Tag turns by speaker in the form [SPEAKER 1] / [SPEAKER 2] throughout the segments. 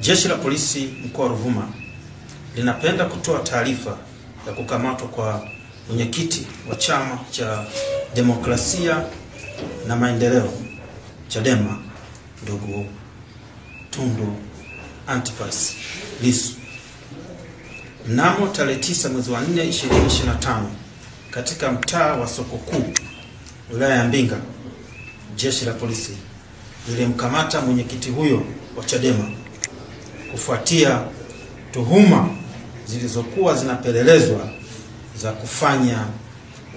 [SPEAKER 1] Jeshi la Polisi mkoa wa Ruvuma linapenda kutoa taarifa ya kukamatwa kwa mwenyekiti wa Chama cha Demokrasia na Maendeleo Chadema, ndugu Tundu Antipas Lissu. Mnamo tarehe 9 mwezi wa 4 2025 katika mtaa wa Soko Kuu, wilaya ya Mbinga, jeshi la polisi lilimkamata mwenyekiti huyo wa Chadema kufuatia tuhuma zilizokuwa zinapelelezwa za kufanya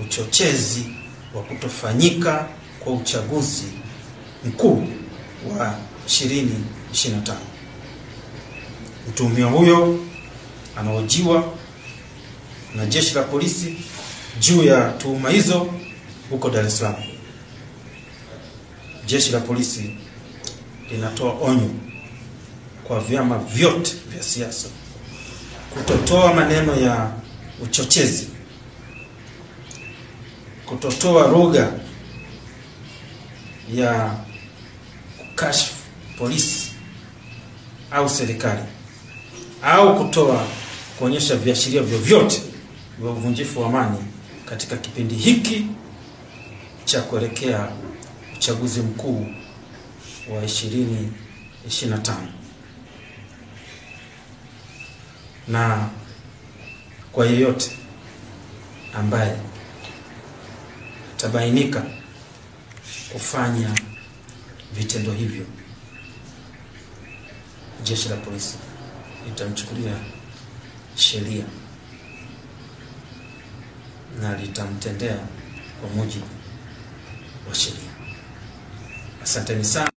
[SPEAKER 1] uchochezi wa kutofanyika kwa uchaguzi mkuu wa 2025. Mtuhumiwa huyo anahojiwa na jeshi la polisi juu ya tuhuma hizo huko Dar es Salaam. Jeshi la polisi linatoa onyo kwa vyama vyote vya siasa kutotoa maneno ya uchochezi, kutotoa lugha ya kukashifu polisi au serikali, au kuonyesha viashiria vyovyote vya uvunjifu wa amani katika kipindi hiki cha kuelekea uchaguzi mkuu wa 2025. Na kwa yeyote ambaye tabainika kufanya vitendo hivyo, jeshi la polisi litamchukulia sheria na litamtendea kwa mujibu wa sheria. Asanteni sana.